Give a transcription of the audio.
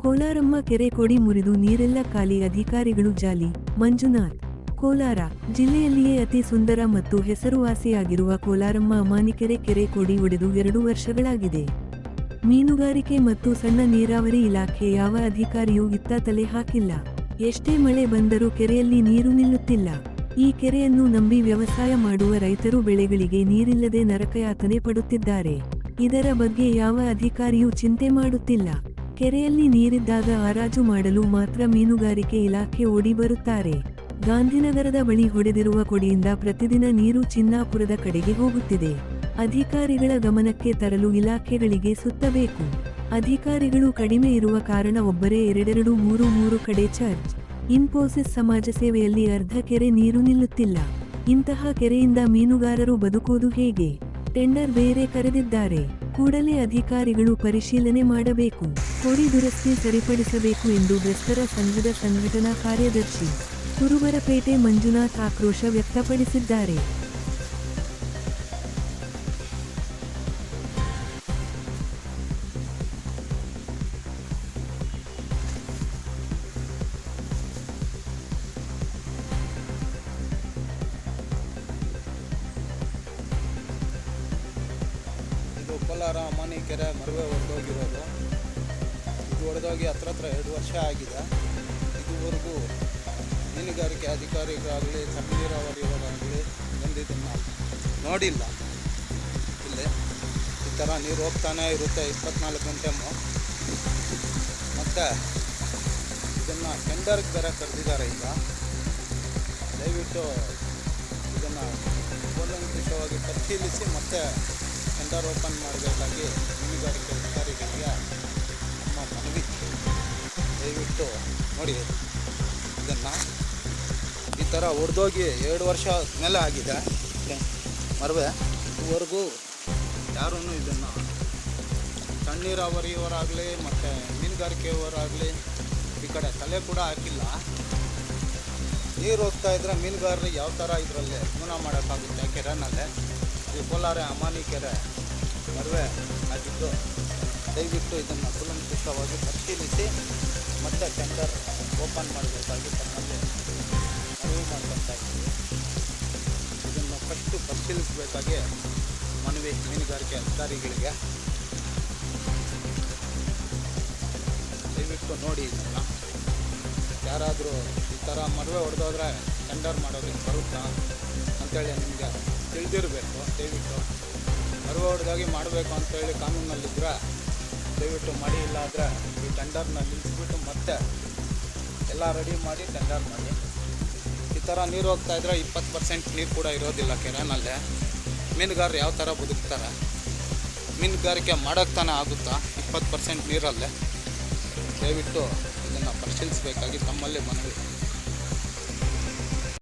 ಕೋಲಾರಮ್ಮ ಕೆರೆ ಕೊಡಿ ಮುರಿದು ನೀರೆಲ್ಲ ಖಾಲಿ, ಅಧಿಕಾರಿಗಳು ಜಾಲಿ. ಮಂಜುನಾಥ್. ಕೋಲಾರ ಜಿಲ್ಲೆಯಲ್ಲಿಯೇ ಅತಿ ಸುಂದರ ಮತ್ತು ಹೆಸರುವಾಸಿಯಾಗಿರುವ ಕೋಲಾರಮ್ಮ ಅಮಾನಿಕೆರೆ ಕೆರೆ ಕೊಡಿ ಒಡೆದು 2 ವರ್ಷಗಳಾಗಿದೆ. ಮೀನುಗಾರಿಕೆ ಮತ್ತು ಸಣ್ಣ ನೀರಾವರಿ ಇಲಾಖೆ ಯಾವ ಅಧಿಕಾರಿಯೂ ಇತ್ತ ತಲೆ ಹಾಕಿಲ್ಲ. ಎಷ್ಟೇ ಮಳೆ ಬಂದರೂ ಕೆರೆಯಲ್ಲಿ ನೀರು ನಿಲ್ಲುತ್ತಿಲ್ಲ. ಈ ಕೆರೆಯನ್ನು ನಂಬಿ ವ್ಯವಸಾಯ ಮಾಡುವ ರೈತರು ಬೆಳೆಗಳಿಗೆ ನೀರಿಲ್ಲದೆ ನರಕಯಾತನೆ ಪಡುತ್ತಿದ್ದಾರೆ. ಇದರ ಬಗ್ಗೆ ಯಾವ ಅಧಿಕಾರಿಯೂ ಚಿಂತೆ ಮಾಡುತ್ತಿಲ್ಲ. ಕೆರೆಯಲ್ಲಿ ನೀರಿದ್ದಾಗ ಹರಾಜು ಮಾಡಲು ಮಾತ್ರ ಮೀನುಗಾರಿಕೆ ಇಲಾಖೆ ಓಡಿ ಬರುತ್ತಾರೆ. ಗಾಂಧಿನಗರದ ಬಳಿ ಹೊಡೆದಿರುವ ಕೊಡಿಯಿಂದ ಪ್ರತಿದಿನ ನೀರು ಚಿನ್ನಾಪುರದ ಕಡೆಗೆ ಹೋಗುತ್ತಿದೆ. ಅಧಿಕಾರಿಗಳ ಗಮನಕ್ಕೆ ತರಲು ಇಲಾಖೆಗಳಿಗೆ ಸುತ್ತಬೇಕು. ಅಧಿಕಾರಿಗಳು ಕಡಿಮೆ ಇರುವ ಕಾರಣ ಒಬ್ಬರೇ 2-3 ಕಡೆ ಚರ್ಚ್. ಇನ್ಫೋಸಿಸ್ ಸಮಾಜ ಸೇವೆಯಲ್ಲಿ ಅರ್ಧ ಕೆರೆ ನೀರು ನಿಲ್ಲುತ್ತಿಲ್ಲ. ಇಂತಹ ಕೆರೆಯಿಂದ ಮೀನುಗಾರರು ಬದುಕೋದು ಹೇಗೆ? ಟೆಂಡರ್ ಬೇರೆ ಕರೆದಿದ್ದಾರೆ. ಕೂಡಲೇ ಅಧಿಕಾರಿಗಳು ಪರಿಶೀಲನೆ ಮಾಡಬೇಕು. ಕೊಡಿ ದುರಸ್ತಿ ಸರಿಪಡಿಸಬೇಕು ಎಂದು ಬೆಸ್ತರ ಸಂಘದ ಸಂಘಟನಾ ಕಾರ್ಯದರ್ಶಿ ಕುರುಬರಪೇಟೆ ಮಂಜುನಾಥ್ ಆಕ್ರೋಶ ವ್ಯಕ್ತಪಡಿಸಿದ್ದಾರೆ. ಕೋಲಾರ ಅಮಾನಿಕೆರೆ ಮರುವೆ ಹೊಡೆದೋಗಿರೋದು. ಇದು ಹೊಡೆದೋಗಿ ಹತ್ರ 2 ವರ್ಷ ಆಗಿದೆ. ಇದುವರೆಗೂ ಮೀನುಗಾರಿಕೆ ಅಧಿಕಾರಿಗಳಾಗಲಿ ಸಣ್ಣ ನೀರಾವರಿಯವರಾಗಲಿ ಬಂದಿದ್ದನ್ನು ನೋಡಿಲ್ಲ. ಇಲ್ಲಿ ಈ ಥರ ನೀರು ಹೋಗ್ತಾನೆ ಇರುತ್ತೆ 24 ಗಂಟೆಮು. ಮತ್ತು ಇದನ್ನು ಟೆಂಡರ್ಗೆ ಬೇರೆ ಕರೆದಿದ್ದಾರೆ. ಈಗ ದಯವಿಟ್ಟು ಇದನ್ನು ಕೂಲಂಕಷವಾಗಿ ಪರಿಶೀಲಿಸಿ ಮತ್ತೆ ಟೆಂಡರ್ ಓಪನ್ ಮಾಡಬೇಕಾಗಿ ಮೀನುಗಾರಿಕೆ ಅಧಿಕಾರಿಗಳಿಗೆ ನಮ್ಮ ಮನವಿ. ದಯವಿಟ್ಟು ನೋಡಿ, ಇದನ್ನು ಈ ಥರ ಹೊಡೆದೋಗಿ 2 ವರ್ಷ ಮೇಲೆ ಆಗಿದೆ ಮರವೆ. ಇದುವರೆಗೂ ಯಾರೂ ಇದನ್ನು ಸಣ್ಣ ನೀರಾವರಿಯವರಾಗಲಿ ಮತ್ತು ಮೀನುಗಾರಿಕೆಯವರಾಗಲಿ ಈ ಕಡೆ ತಲೆ ಕೂಡ ಹಾಕಿಲ್ಲ. ನೀರು ಹೋಗ್ತಾ ಇದ್ರೆ ಮೀನುಗಾರರಿಗೆ ಯಾವ ಥರ ಇದರಲ್ಲಿ ಜೀವನ ಮಾಡೋಕ್ಕಾಗುತ್ತೆ ಕೆರೆನಲ್ಲೇ? ಈ ಕೋಲಾರ ಅಮಾನಿಕೆರೆ ಮರವೆ ಆಗಿದ್ದು. ದಯವಿಟ್ಟು ಇದನ್ನು ಕೂಲಂಕಷವಾಗಿ ಪರಿಶೀಲಿಸಿ ಮತ್ತೆ ಟೆಂಡರ್ ಓಪನ್ ಮಾಡಬೇಕಾಗಿ ತಮ್ಮಲ್ಲಿ ಮನವಿ ಮಾಡ್ಕೊತಾ ಇದ್ದೀವಿ. ಇದನ್ನು ಫಸ್ಟು ಪರಿಶೀಲಿಸಬೇಕಾಗಿ ಮನವಿ ಮೀನುಗಾರಿಕೆ ಅಧಿಕಾರಿಗಳಿಗೆ. ದಯವಿಟ್ಟು ನೋಡಿ, ಇದನ್ನು ಯಾರಾದರೂ ಈ ಥರ ಮರವೆ ಹೊಡೆದೋದ್ರೆ ಟೆಂಡರ್ ಮಾಡೋದಕ್ಕೆ ಬರುತ್ತಾ ಅಂತೇಳಿ ನಿಮಗೆ ತಿಳಿದಿರಬೇಕು. ದಯವಿಟ್ಟು ಮರವೆ ಹೊಡೆದಾಗಿ ಮಾಡಬೇಕು ಅಂತೇಳಿ ಕಾನೂನಲ್ಲಿದ್ದರೆ ದಯವಿಟ್ಟು ಮಾಡಿ. ಇಲ್ಲ ಆದರೆ ಈ ಟೆಂಡರ್ನ ನಿಲ್ಲಿಸ್ಬಿಟ್ಟು ಮತ್ತೆ ಎಲ್ಲ ರೆಡಿ ಮಾಡಿ ಟೆಂಡರ್ ಮಾಡಿ. ಈ ಥರ ನೀರು ಹೋಗ್ತಾಯಿದ್ರೆ 20% ನೀರು ಕೂಡ ಇರೋದಿಲ್ಲ ಕೆರೆನಲ್ಲೇ. ಮೀನುಗಾರರು ಯಾವ ಥರ ಬದುಕ್ತಾರೆ? ಮೀನುಗಾರಿಕೆ ಮಾಡೋಕ್ಕೆ ತಾನೇ ಆಗುತ್ತಾ 20% ನೀರಲ್ಲೇ? ದಯವಿಟ್ಟು ಇದನ್ನು ಪರಿಶೀಲಿಸಬೇಕಾಗಿ ತಮ್ಮಲ್ಲಿ ಮನವಿ.